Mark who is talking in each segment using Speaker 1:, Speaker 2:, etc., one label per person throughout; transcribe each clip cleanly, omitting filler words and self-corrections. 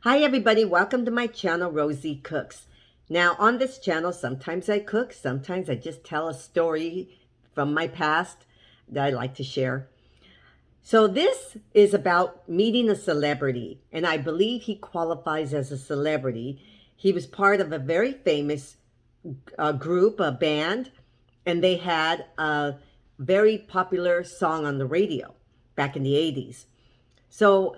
Speaker 1: Hi everybody, welcome to my channel, Rosie Cooks. Now on this channel, sometimes I cook, sometimes I just tell a story from my past that I like to share. So this is about meeting a celebrity, and I believe he qualifies as a celebrity. He was part of a very famous group, a band, and they had a very popular song on the radio back in the 80s. So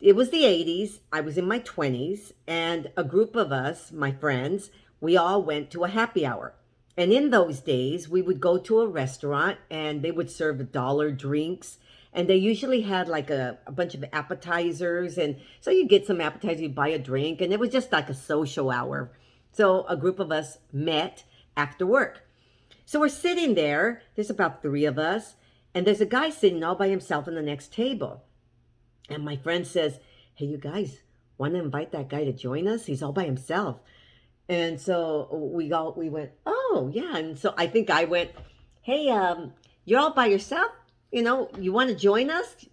Speaker 1: it was the 80s. I was in my 20s, and a group of us, my friends, we all went to a happy hour. And in those days, we would go to a restaurant and they would serve $1 drinks. And they usually had like a bunch of appetizers. And so you get some appetizers, you buy a drink, and it was just like a social hour. So a group of us met after work. So we're sitting there, there's about three of us, and there's a guy sitting all by himself in the next table. And my friend says, "Hey, you guys, want to invite that guy to join us? He's all by himself." And so we went, "Oh, yeah." And so I think I went, "Hey, you're all by yourself? You want to join us?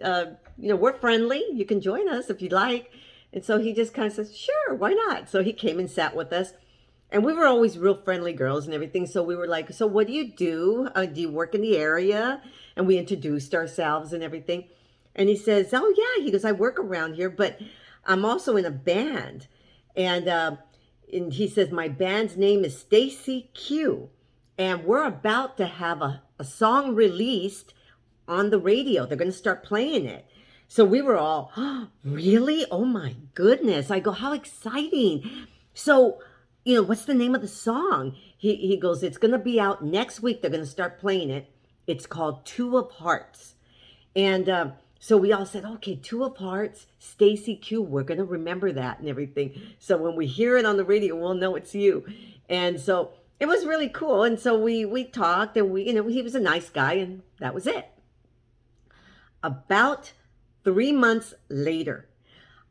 Speaker 1: We're friendly. You can join us if you'd like." And so he just kind of says, "Sure, why not?" So he came and sat with us. And we were always real friendly girls and everything. So we were like, "So what do you do? Do you work in the area?" And we introduced ourselves and everything. And he says, "Oh, yeah." He goes, "I work around here, but I'm also in a band." And he says, "My band's name is Stacy Q. And we're about to have a song released on the radio. They're going to start playing it." So we were all, "Oh, really? Oh, my goodness." I go, "How exciting." So, what's the name of the song? He goes, "It's going to be out next week. They're going to start playing it. It's called Two of Hearts." And so we all said, "Okay, Two of Hearts, Stacy Q. We're going to remember that and everything. So when we hear it on the radio, we'll know it's you." And so it was really cool. And so we talked, and he was a nice guy, and that was it. About 3 months later,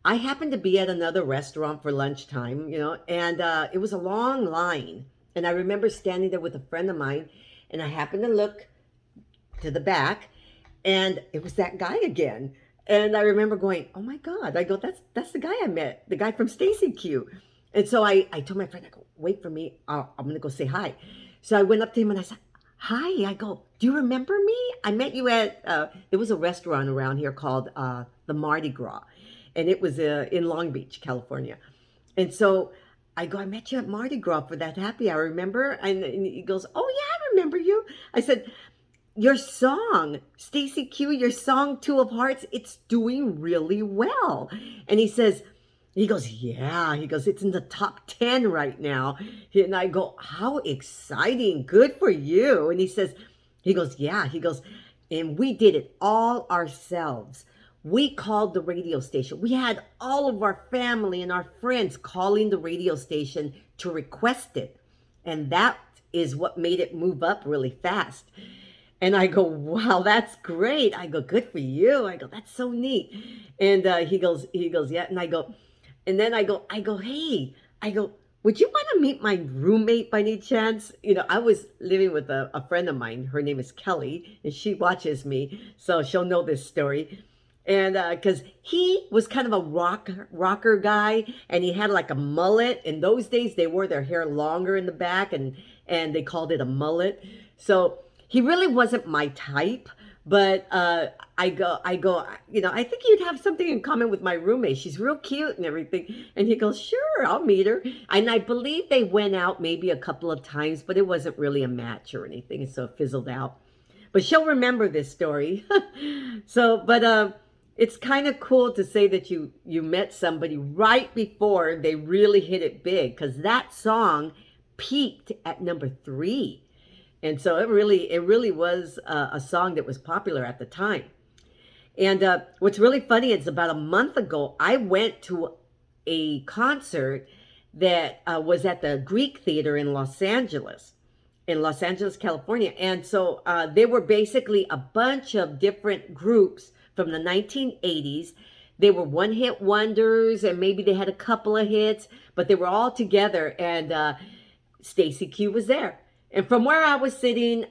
Speaker 1: I happened to be at another restaurant for lunchtime, and it was a long line. And I remember standing there with a friend of mine, and I happened to look to the back, and it was that guy again. And I remember going, "Oh my God." I go, that's the guy I met, the guy from Stacy Q. And so I told my friend, I go, "Wait for me. I'm going to go say hi." So I went up to him and I said, "Hi." I go, "Do you remember me? I met you at, there was a restaurant around here called the Mardi Gras. And it was in Long Beach, California. And so I go, "I met you at Mardi Gras for that happy hour, remember?" And he goes, "Oh, yeah, I remember you." I said, "Your song, Stacy Q, your song, Two of Hearts, it's doing really well." And he goes, "Yeah." He goes, "It's in the top 10 right now." And I go, "How exciting. Good for you." And he goes, "Yeah." He goes, "And we did it all ourselves. We called the radio station. We had all of our family and our friends calling the radio station to request it. And that is what made it move up really fast." And I go, "Wow, that's great." I go, "Good for you." I go, "That's so neat." And he goes, "Yeah." And I go, "Hey," I go, "Would you want to meet my roommate by any chance?" I was living with a friend of mine. Her name is Kelly, and she watches me, so she'll know this story. And because he was kind of a rocker guy, and he had like a mullet. In those days, they wore their hair longer in the back, and they called it a mullet. So he really wasn't my type. But I think you'd have something in common with my roommate. She's real cute and everything. And he goes, "Sure, I'll meet her." And I believe they went out maybe a couple of times, but it wasn't really a match or anything, so it fizzled out. But she'll remember this story. But it's kind of cool to say that you met somebody right before they really hit it big, because that song peaked at number 3. And so it really was a song that was popular at the time. And what's really funny is about a month ago, I went to a concert that was at the Greek Theater in Los Angeles, California. And so they were basically a bunch of different groups from the 1980s. They were one-hit wonders, and maybe they had a couple of hits, but they were all together, and Stacy Q was there. And from where I was sitting,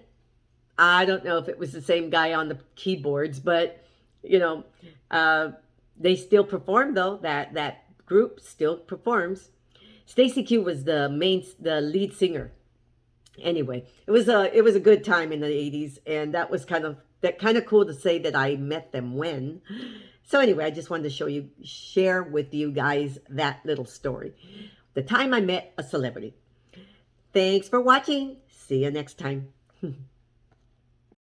Speaker 1: I don't know if it was the same guy on the keyboards, but you know, uh, they still performed though that group still performs. Stacy Q was the lead singer. Anyway, it was a good time in the 80s, and that kind of cool to say that I met them when. So anyway, I just wanted to share with you guys that little story. The time I met a celebrity. Thanks for watching. See you next time.